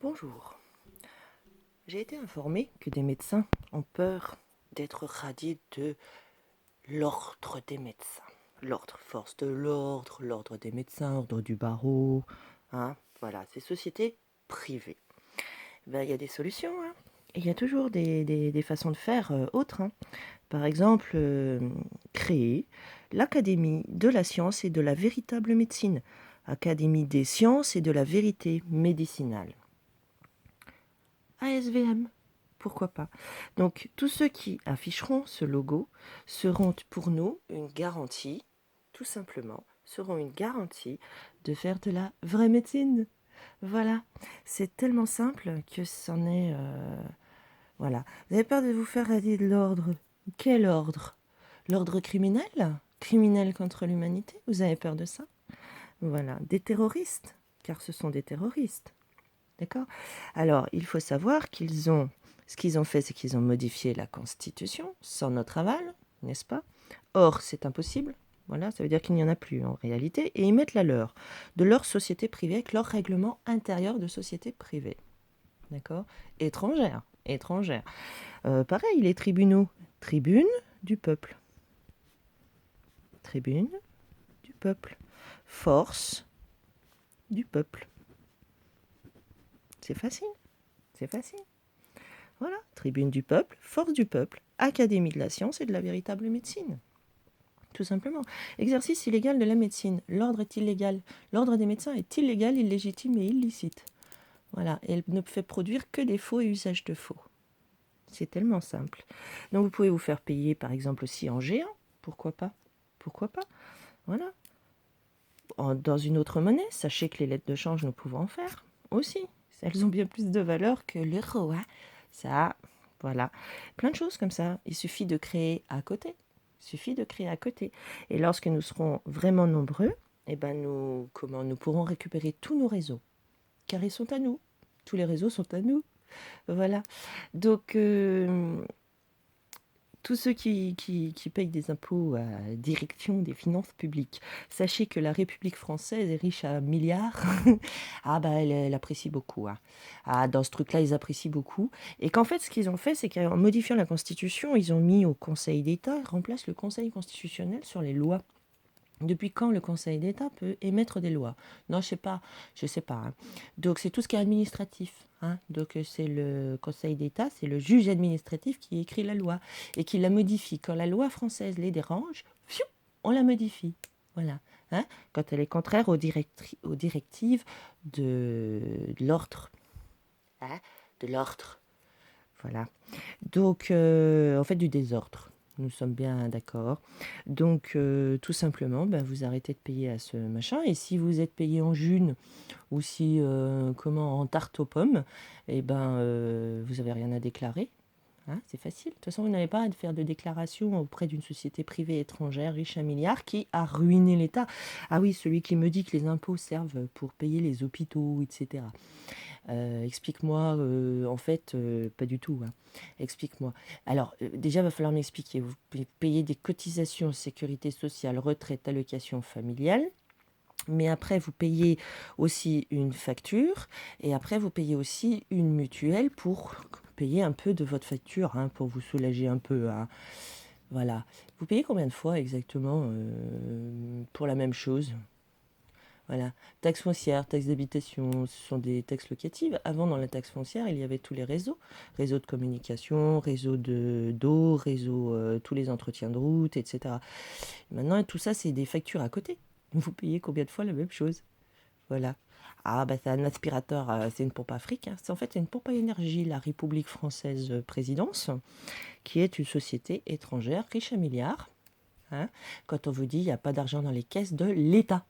Bonjour. J'ai été informée que des médecins ont peur d'être radiés de l'ordre des médecins. L'ordre, force de l'ordre des médecins, ordre du barreau. Voilà, ces sociétés privées. Il y a des solutions. Il y a toujours des façons de faire autres. Par exemple, créer l'Académie de la science et de la véritable médecine. Académie des sciences et de la vérité médicinale. ASVM, pourquoi pas. Donc tous ceux qui afficheront ce logo seront pour nous une garantie, tout simplement, seront une garantie de faire de la vraie médecine. Voilà, c'est tellement simple que c'en est... voilà. Vous avez peur de vous faire radier de l'ordre. Quel ordre? L'ordre criminel? Criminel contre l'humanité? Vous avez peur de ça? Voilà, des terroristes, car ce sont des terroristes. D'accord? Alors, il faut savoir ce qu'ils ont fait, c'est qu'ils ont modifié la Constitution sans notre aval, n'est-ce pas? Or, c'est impossible. Voilà, ça veut dire qu'il n'y en a plus en réalité. Et ils mettent la leur, de leur société privée, avec leur règlement intérieur de société privée. D'accord? Étrangère. Étrangère. Pareil, les tribunaux. Tribune du peuple. Tribune du peuple. Force du peuple. C'est facile. C'est facile. Voilà, tribune du peuple, force du peuple, académie de la science et de la véritable médecine. Tout simplement. Exercice illégal de la médecine. L'ordre est illégal. L'ordre des médecins est illégal, illégitime et illicite. Voilà, et elle ne fait produire que des faux et usage de faux. C'est tellement simple. Donc vous pouvez vous faire payer par exemple aussi en géant. Pourquoi pas? Pourquoi pas? Voilà. Dans une autre monnaie, sachez que les lettres de change, nous pouvons en faire aussi. Elles ont bien plus de valeur que l'euro. Ça, voilà. Plein de choses comme ça. Il suffit de créer à côté. Il suffit de créer à côté. Et lorsque nous serons vraiment nombreux, nous pourrons récupérer tous nos réseaux. Car ils sont à nous. Tous les réseaux sont à nous. Voilà. Donc, tous ceux qui payent des impôts à la direction des finances publiques, sachez que la République française est riche à milliards. Elle apprécie beaucoup. Dans ce truc-là, ils apprécient beaucoup. Et qu'en fait, ce qu'ils ont fait, c'est qu'en modifiant la Constitution, ils ont mis au Conseil d'État, ils remplacent le Conseil constitutionnel sur les lois. Depuis quand le Conseil d'État peut émettre des lois? Non, je sais pas. Donc c'est tout ce qui est administratif. Donc c'est le Conseil d'État, c'est le juge administratif qui écrit la loi et qui la modifie. Quand la loi française les dérange, on la modifie. Voilà. Quand elle est contraire aux directives de l'ordre. De l'ordre. Voilà. Donc, en fait, du désordre. Nous sommes bien d'accord. Donc, tout simplement, vous arrêtez de payer à ce machin. Et si vous êtes payé en june ou si, en tarte aux pommes, vous n'avez rien à déclarer. C'est facile. De toute façon, vous n'avez pas à faire de déclaration auprès d'une société privée étrangère riche à milliards qui a ruiné l'État. Ah oui, celui qui me dit que les impôts servent pour payer les hôpitaux, etc. Explique-moi, pas du tout. Explique-moi. Alors, déjà, il va falloir m'expliquer. Vous payez des cotisations sécurité sociale, retraite, allocation familiale. Mais après, vous payez aussi une facture. Et après, vous payez aussi une mutuelle pour payer un peu de votre facture, pour vous soulager un peu. Voilà. Vous payez combien de fois exactement pour la même chose? Voilà. Taxe foncière, taxe d'habitation, ce sont des taxes locatives. Avant, dans la taxe foncière, il y avait tous les réseaux. Réseau de communication, réseau d'eau, réseau, tous les entretiens de route, etc. Maintenant, tout ça, c'est des factures à côté. Vous payez combien de fois la même chose? Voilà. C'est un aspirateur, c'est une pompe à fric. C'est en fait une pompe à énergie, la République française présidence, qui est une société étrangère riche à milliards. Quand on vous dit il n'y a pas d'argent dans les caisses de l'État.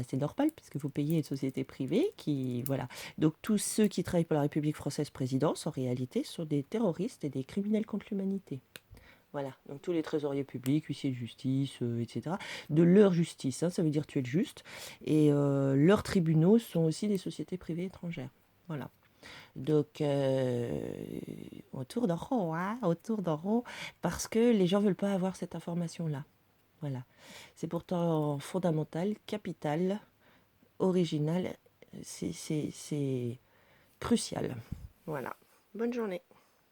C'est normal puisque vous payez une société privée qui... Voilà. Donc tous ceux qui travaillent pour la République française présidence, en réalité, sont des terroristes et des criminels contre l'humanité. Voilà. Donc tous les trésoriers publics, huissiers de justice, etc. De leur justice, ça veut dire tuer le juste. Et leurs tribunaux sont aussi des sociétés privées étrangères. Voilà. Donc, autour d'en haut, parce que les gens ne veulent pas avoir cette information-là. Voilà. C'est pourtant fondamental, capital, original. C'est crucial. Voilà. Bonne journée.